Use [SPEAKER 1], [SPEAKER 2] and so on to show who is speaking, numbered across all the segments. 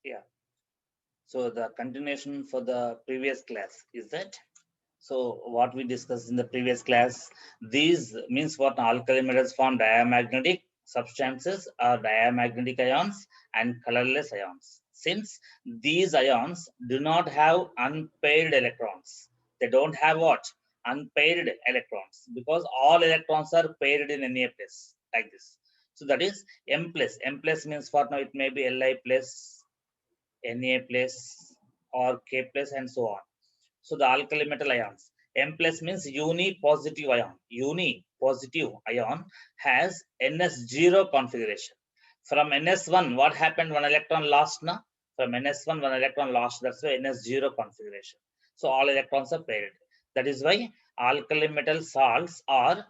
[SPEAKER 1] Yeah. So the continuation for the previous class is that. So what we discussed in the previous class, these means what alkali metals form diamagnetic substances or diamagnetic ions and colorless ions. Since these ions do not have unpaired electrons, they don't have what? Unpaired electrons, because all electrons are paired in any place like this. So that is M plus. M plus means what? Now it may be Li plus, Na plus, or K plus, and so on. So the alkali metal ions, M plus means uni positive ion. Uni positive ion has NS0 configuration. From NS1, what happened? One electron lost, na? From NS1, one electron lost. That's why NS0 configuration. So all electrons are paired. That is why alkali metal salts are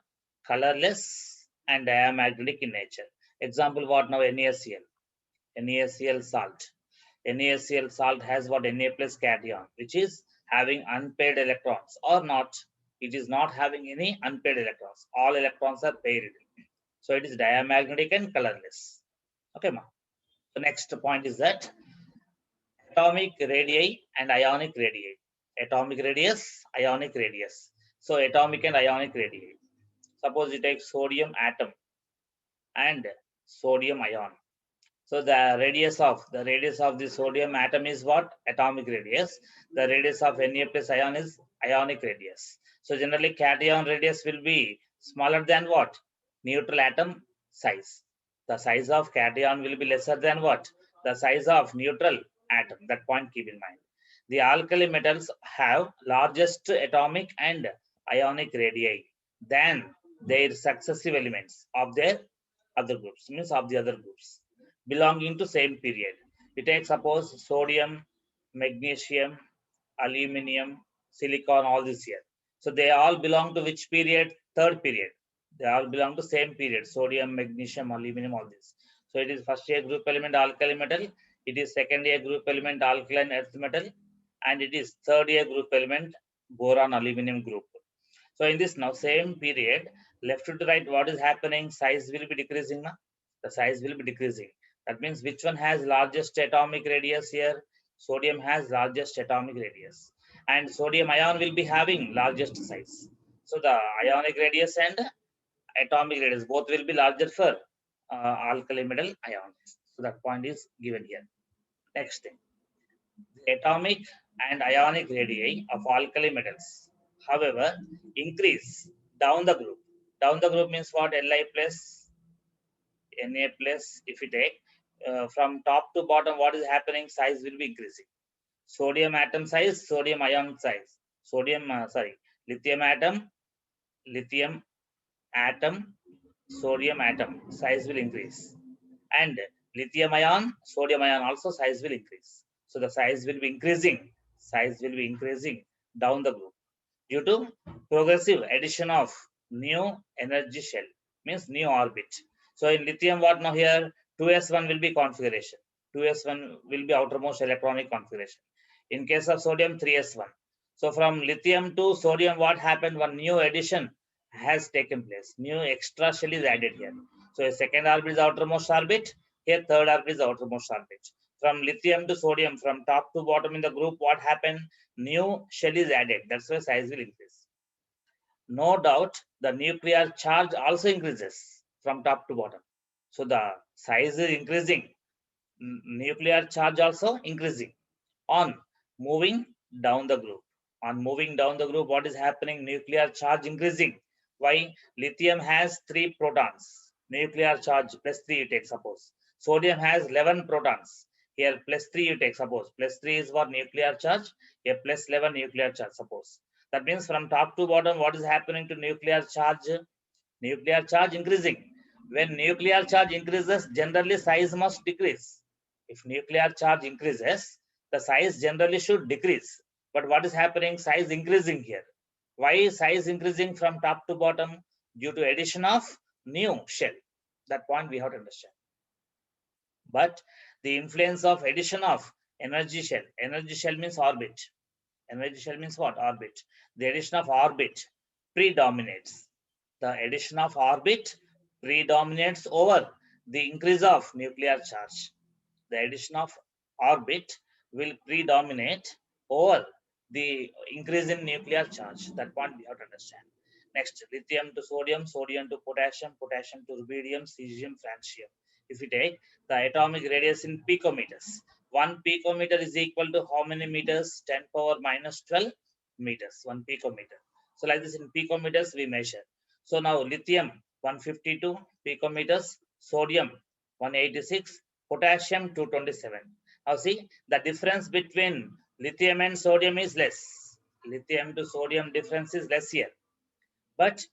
[SPEAKER 1] colorless and diamagnetic in nature. Example, what now? NaCl. NaCl salt. NaCl salt has what? Na plus cation, which is having unpaired electrons or not. It is not having any unpaired electrons. All electrons are paired. So it is diamagnetic and colorless. Okay, ma. The next point is that atomic radii and ionic radii. Atomic radius, ionic radius. So atomic and ionic radii. Suppose you take sodium atom and sodium ion. So the radius of the sodium atom is what? Atomic radius. The radius of Na plus ion is ionic radius. So generally cation radius will be smaller than what? Neutral atom size. The size of cation will be lesser than what? The size of neutral atom. That point keep in mind. The alkali metals have largest atomic and ionic radii than their successive elements of their other groups, means of the other groups belonging to same period. We take suppose sodium, magnesium, aluminium, silicon, all this here. So they all belong to which period? Third period. They all belong to same period. Sodium, magnesium, aluminum, all this. So it is first year group element alkali metal. It is second year group element alkaline earth metal, and it is third year group element boron aluminum group. So in this now same period, left to right, what is happening? Size will be decreasing. Na? The size will be decreasing. That means which one has largest atomic radius here? Sodium has largest atomic radius. And sodium ion will be having largest size. So the ionic radius and atomic radius both will be larger for alkali metal ions. So that point is given here. Next thing. The atomic and ionic radii of alkali metals, however, increase down the group. Down the group means what? Li plus, Na plus. If you take from top to bottom, what is happening? Size will be increasing. Sodium atom size, sodium ion size. Lithium atom, sodium atom size will increase. And lithium ion, sodium ion also size will increase. So the size will be increasing. Size will be increasing down the group due to progressive addition of new energy shell, means new orbit. So in lithium, what now here? 2s1 will be configuration. 2s1 will be outermost electronic configuration. In case of sodium, 3s1. So from lithium to sodium, what happened? One new addition has taken place. New extra shell is added here. So a second orbit is outermost orbit. Here third orbit is outermost orbit. From lithium to sodium, from top to bottom in the group, what happened? New shell is added. That's why size will increase. No doubt, the nuclear charge also increases from top to bottom. So the size is increasing. Nuclear charge also increasing on moving down the group. On moving down the group, what is happening? Nuclear charge increasing. Why? Lithium has 3 protons. Nuclear charge plus 3 you take, suppose. Sodium has 11 protons. Here plus 3 you take, suppose. Plus 3 is what? Nuclear charge. Here plus 11 nuclear charge, suppose. That means from top to bottom, what is happening to nuclear charge? Nuclear charge increasing. When nuclear charge increases, generally size must decrease. If nuclear charge increases, the size generally should decrease. But what is happening? Size increasing here. Why is size increasing from top to bottom? Due to addition of new shell. That point we have to understand. But the influence of addition of energy shell means orbit. Energy shell means what? Orbit. The addition of orbit predominates. The addition of orbit predominates over the increase of nuclear charge. The addition of orbit will predominate over the increase in nuclear charge. That point we have to understand. Next, lithium to sodium, sodium to potassium, potassium to rubidium, cesium, francium. If we take the atomic radius in picometers, 1 picometer is equal to how many meters? 10 power minus 12 meters, 1 picometer. So like this in picometers we measure. So now lithium 152 picometers, sodium 186, potassium 227. Now see the difference between lithium and sodium is less. Lithium to sodium difference is less here. But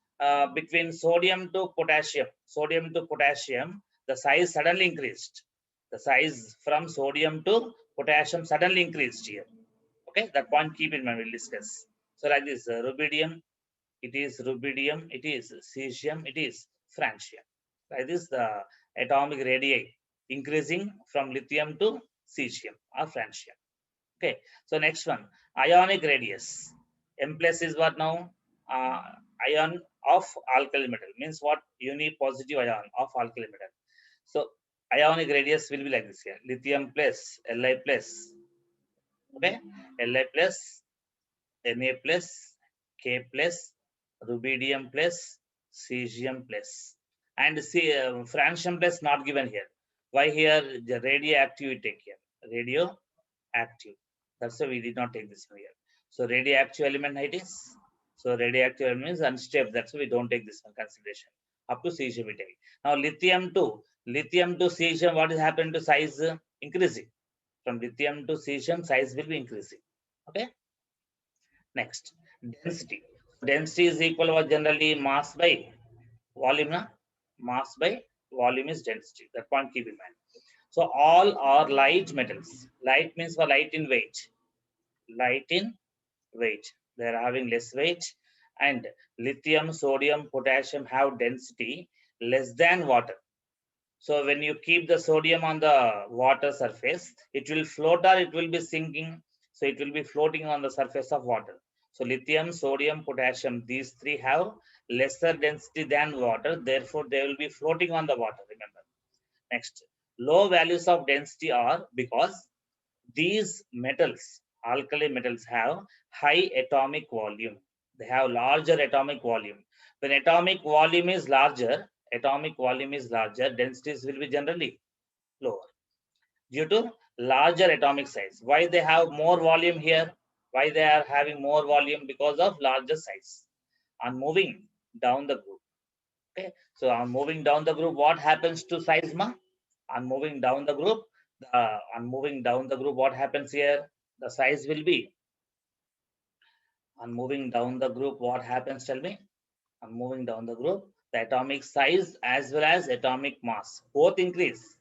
[SPEAKER 1] between sodium to potassium, the size suddenly increased. The size from sodium to potassium suddenly increased here. Okay, that point keep in mind, we'll discuss. So like this, rubidium, it is rubidium, it is cesium, it is francium. Like this, the atomic radii increasing from lithium to cesium or francium. Okay, so next one, ionic radius. M plus is what now? Uh, Ion of alkali metal means what? Uni positive ion of alkali metal. So ionic radius will be like this here: lithium plus Li plus, okay, Li plus, Na plus, K plus, rubidium plus, cesium plus, and see francium plus not given here. Why here? The radioactive we take here. Radioactive. That's why we did not take this one here. So radioactive element height is. So radioactive element is unstable. That's why we don't take this one consideration. Up to cesium we take. Now lithium to cesium. What is happening to size? Increasing. From lithium to cesium, size will be increasing. Okay. Next, density. Density is equal to generally mass by volume. Na? Mass by volume is density. That point keep in mind. So all are light metals. Light means for light in weight. Light in weight. They are having less weight. And lithium, sodium, potassium have density less than water. So when you keep the sodium on the water surface, it will float or it will be sinking. So it will be floating on the surface of water. So lithium, sodium, potassium, these three have lesser density than water. Therefore, they will be floating on the water. Remember. Next, low values of density are because these metals, alkali metals, have high atomic volume. They have larger atomic volume. When atomic volume is larger, densities will be generally lower due to larger atomic size. Why they have more volume here? Why they are having more volume? Because of larger size. On moving down the group. Okay, so on moving down the group, what happens to size, ma? On moving down the group, what happens here? The size will be, on moving down the group, what happens? Tell me. On moving down the group, the atomic size as well as atomic mass both increase.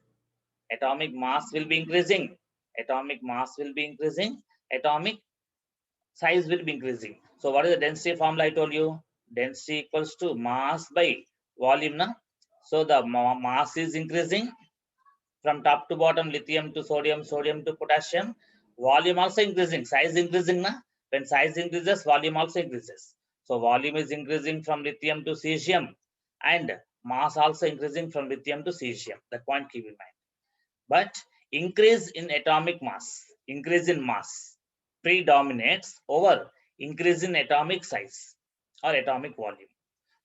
[SPEAKER 1] Atomic mass will be increasing. Atomic mass will be increasing. Atomic size will be increasing. So what is the density formula I told you? Density equals to mass by volume. Na? So the mass is increasing from top to bottom, lithium to sodium, sodium to potassium. Volume also increasing, size increasing. Na? When size increases, volume also increases. So volume is increasing from lithium to cesium and mass also increasing from lithium to cesium. That point keep in mind. But increase in atomic mass, increase in mass predominates over increase in atomic size or atomic volume.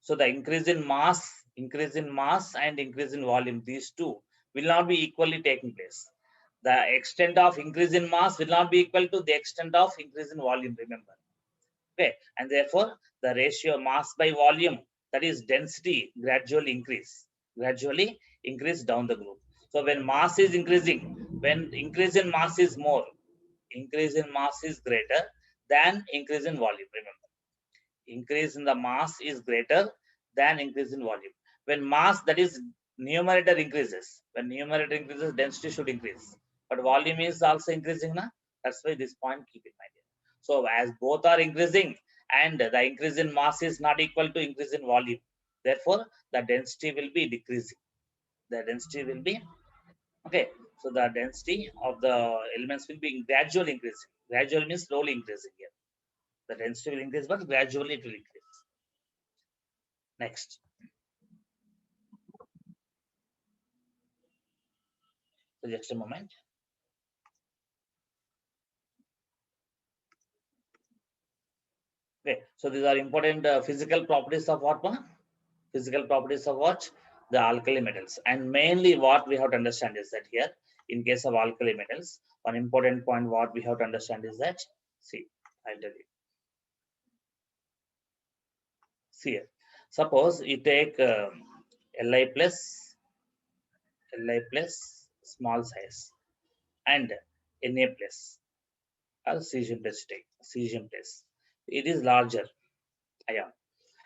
[SPEAKER 1] So the increase in mass and increase in volume, these two will not be equally taking place. The extent of increase in mass will not be equal to the extent of increase in volume, remember. Okay, and therefore the ratio mass by volume, that is density, gradually increase down the group. So when mass is increasing, when increase in mass is more, increase in mass is greater than increase in volume, remember. Increase in the mass is greater than increase in volume. When mass, that is numerator increases, density should increase. But volume is also increasing, na? That's why this point keep in mind. So as both are increasing and the increase in mass is not equal to increase in volume, therefore the density will be decreasing. The density will be, okay. So the density of the elements will be gradually increasing. Gradually means slowly increasing here. The density will increase, but gradually it will increase. Next. So just a moment. Okay, so these are important physical properties of what one? Physical properties of what? The alkali metals. And mainly what we have to understand is that here, in case of alkali metals, one important point what we have to understand is that, see, I'll tell you. See here, suppose you take Li plus, Li plus small size and Na plus or cesium plus take, cesium plus. It is larger ion.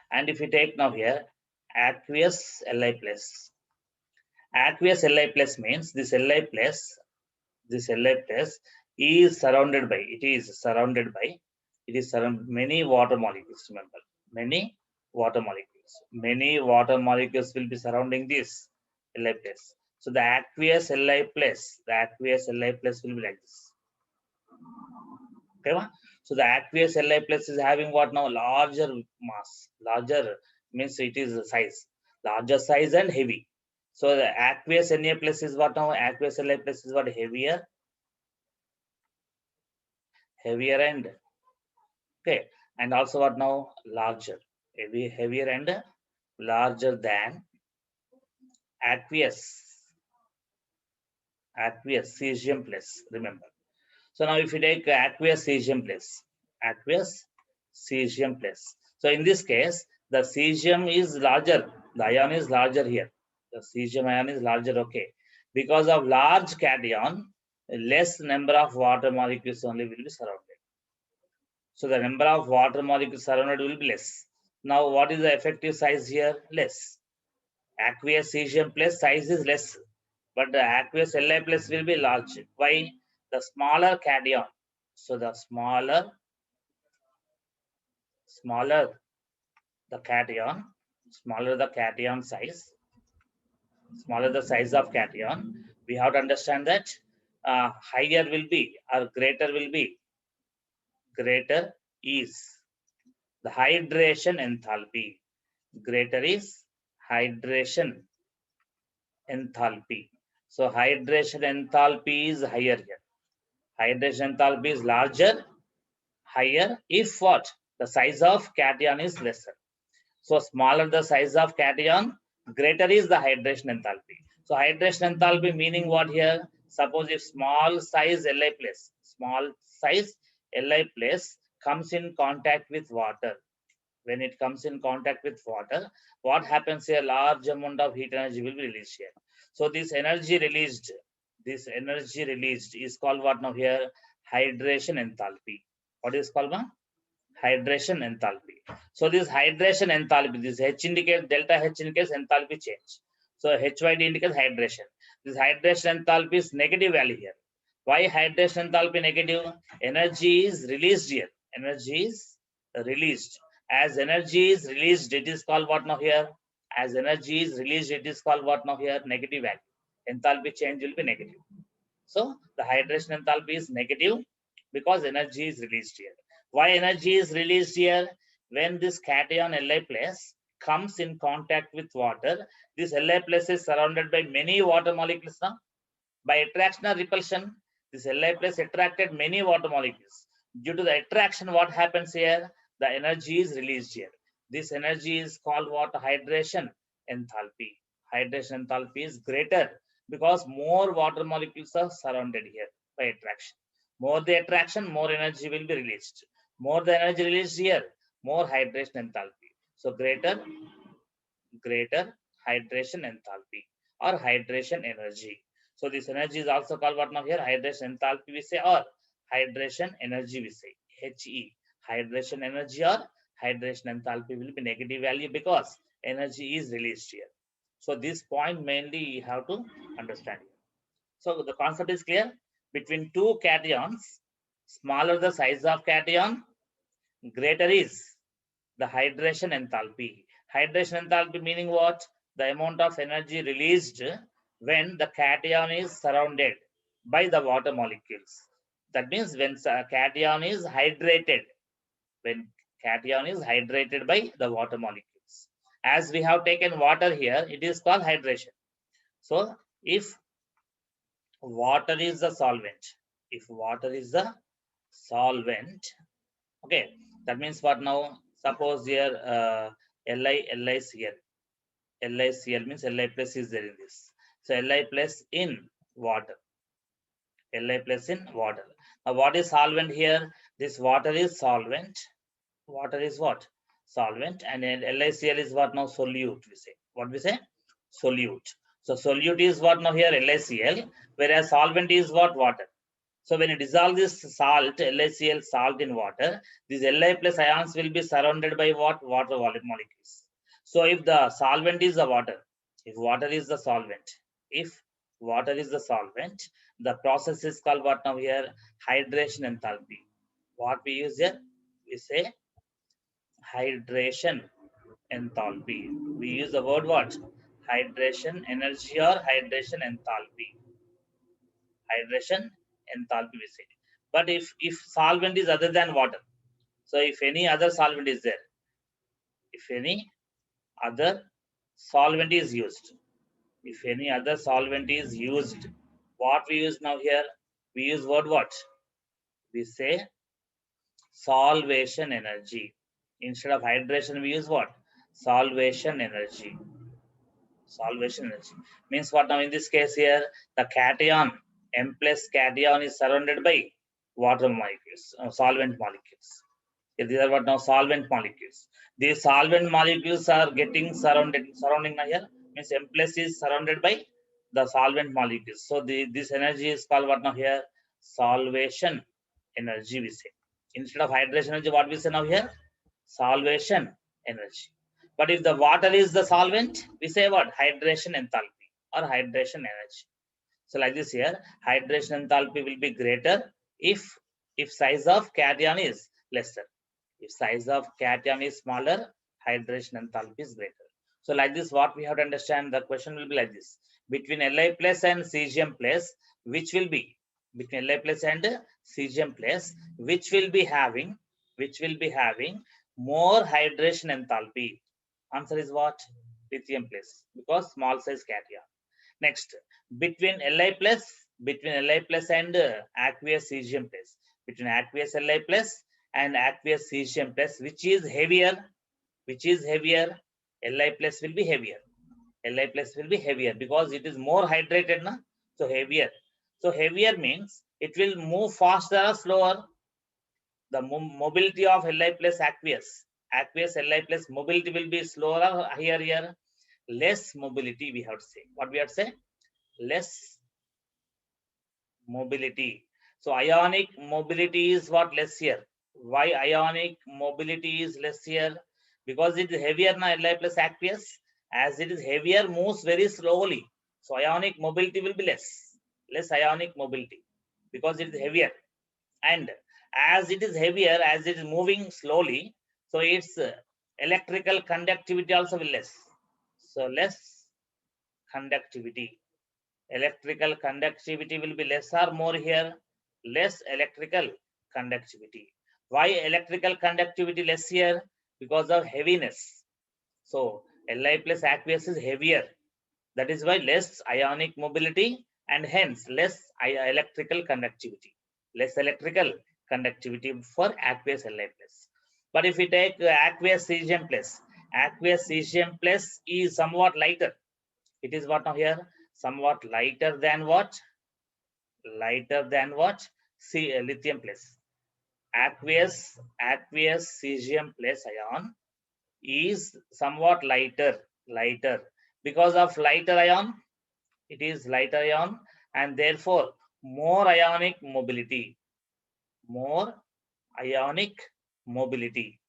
[SPEAKER 1] And if you take now here aqueous Li plus, aqueous Li plus means this Li plus, is surrounded by, it is surrounded many water molecules. Remember, many water molecules. Many water molecules will be surrounding this Li plus. So the aqueous Li plus, will be like this. Okay, so the aqueous Li plus is having what now? Larger mass. Larger means it is size. Larger size and heavy. So the aqueous Na plus is what now? Aqueous Li plus is what? Heavier and okay, and also what now? Larger. Heavier and larger than aqueous cesium plus. Remember. So now if you take aqueous cesium plus, aqueous cesium plus. So in this case, the cesium is larger. The ion is larger here. The cesium ion is larger. Okay, because of large cation, less number of water molecules only will be surrounded. So the number of water molecules surrounded will be less. Now what is the effective size here? Less. Aqueous cesium plus size is less, but the aqueous Li plus will be large. Why? The smaller cation. So the smaller the cation, smaller the cation size, smaller the size of cation. We have to understand that higher will be or greater is the hydration enthalpy. Greater is hydration enthalpy. So hydration enthalpy is higher here. Hydration enthalpy is larger, higher if what? The size of cation is lesser. So smaller the size of cation, greater is the hydration enthalpy. So hydration enthalpy meaning what here? Suppose if small size Li plus comes in contact with water. When it comes in contact with water, what happens here? Large amount of heat energy will be released here. So this energy released is called what now here? Hydration enthalpy. What is called? Hydration enthalpy. So this hydration enthalpy, this H indicates, delta H indicates enthalpy change. So HYD indicates hydration. This hydration enthalpy is negative value here. Why hydration enthalpy negative? Energy is released here. Energy is released. As energy is released, it is called what now here? As energy is released, it is called what now here? Negative value. Enthalpy change will be negative. So the hydration enthalpy is negative because energy is released here. Why energy is released here? When this cation Li plus comes in contact with water, this Li plus is surrounded by many water molecules now. By attraction or repulsion, this Li plus attracted many water molecules. Due to the attraction, what happens here? The energy is released here. This energy is called what? Hydration enthalpy. Hydration enthalpy is greater because more water molecules are surrounded here by attraction. More the attraction, more energy will be released. More the energy released here, more hydration enthalpy. So greater hydration enthalpy or hydration energy. So this energy is also called what now here? Hydration enthalpy we say, or hydration energy we say, He. Hydration energy or hydration enthalpy will be negative value because energy is released here. So this point mainly you have to understand. So the concept is clear. Between two cations, smaller the size of cation, greater is the hydration enthalpy. Hydration enthalpy meaning what? The amount of energy released when the cation is surrounded by the water molecules. That means when cation is hydrated, by the water molecules. As we have taken water here, it is called hydration. So if water is the solvent, okay, That means what now? Suppose here LiCl. LiCl means Li plus is there in this. So Li plus in water. Li plus in water. Now what is solvent here? This water is solvent. Water is what? Solvent. And LiCl is what now? Solute, we say. What we say? Solute. So solute is what now here? LiCl. Whereas solvent is what? Water. So when you dissolve this salt, LiCl salt in water, these Li plus ions will be surrounded by what? Water molecules. So if the solvent is the water, if water is the solvent, if water is the solvent, the process is called what now here? Hydration enthalpy. What we use here? We say hydration enthalpy. We use the word what? Hydration energy or hydration enthalpy. Hydration enthalpy we say. But if solvent is other than water, so if any other solvent is there, if any other solvent is used, if any other solvent is used, what we use now here? We use word what? We say solvation energy. Instead of hydration, we use what? Solvation energy. Solvation energy means what now? In this case here, the cation M plus cation is surrounded by water molecules, solvent molecules. These are what now? Solvent molecules. These solvent molecules are getting surrounding now here, means M plus is surrounded by the solvent molecules. So this energy is called what now here? Solvation energy we say. Instead of hydration energy, what we say now here? Solvation energy. But if the water is the solvent, we say what? Hydration enthalpy or hydration energy. So like this here, hydration enthalpy will be greater if size of cation is lesser. If size of cation is smaller, hydration enthalpy is greater. So like this, what we have to understand, the question will be like this. Between Li plus and Cesium plus, which will be between Li plus and Cesium plus, which will be having more hydration enthalpy? Answer is what? Lithium plus, because small size cation. Next, between Li plus and aqueous cesium plus, between aqueous Li plus and aqueous cesium plus, which is heavier? Which is heavier? Li plus will be heavier. Li plus will be heavier because it is more hydrated, na? So heavier. So heavier means it will move faster or slower. The mobility of Li plus aqueous Li plus mobility will be slower or higher here. Less mobility we have to say. What we have to say? Less mobility. So ionic mobility is what? Less here. Why ionic mobility is less here? Because it is heavier now, Li plus aqueous. As it is heavier, moves very slowly. So ionic mobility will be less ionic mobility because it is heavier. And as it is heavier, as it is moving slowly, so its electrical conductivity also will less. So less conductivity. Electrical conductivity will be less or more here? Less electrical conductivity. Why electrical conductivity less here? Because of heaviness. So Li plus aqueous is heavier. That is why less ionic mobility and hence less electrical conductivity. Less electrical conductivity for aqueous Li plus. But if we take aqueous cesium plus is somewhat lighter. It is what now here? Somewhat lighter than what? Lighter than what? Lithium plus. Aqueous cesium plus ion is somewhat lighter. Because of lighter ion, it is lighter ion and therefore more ionic mobility. More ionic mobility.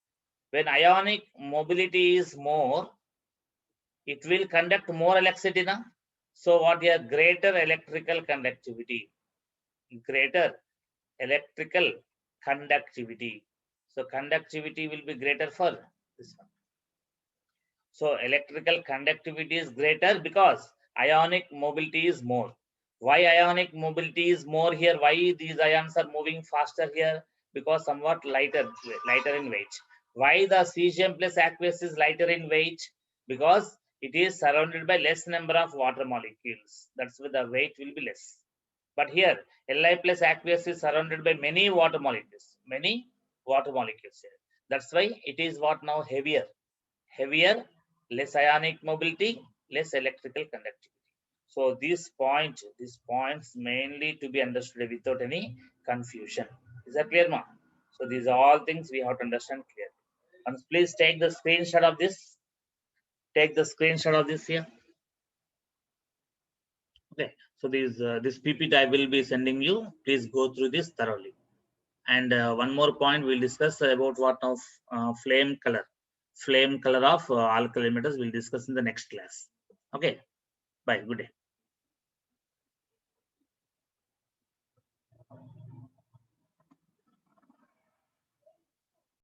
[SPEAKER 1] When ionic mobility is more, it will conduct more electricity now. So what here? Greater electrical conductivity. Greater electrical conductivity. So conductivity will be greater for this one. So electrical conductivity is greater because ionic mobility is more. Why ionic mobility is more here? Why these ions are moving faster here? Because somewhat lighter in weight. Why the cesium plus aqueous is lighter in weight? Because it is surrounded by less number of water molecules. That's why the weight will be less. But here, Li plus aqueous is surrounded by many water molecules. Many water molecules here. That's why it is what now heavier, less ionic mobility, less electrical conductivity. So these points mainly to be understood without any confusion. Is that clear, ma? So these are all things we have to understand clearly. And please take the screenshot of this. Take the screenshot of this here. Okay. So this PPT I will be sending you. Please go through this thoroughly. And one more point we'll discuss about what of flame color of alkali metals we'll discuss in the next class. Okay. Bye. Good day.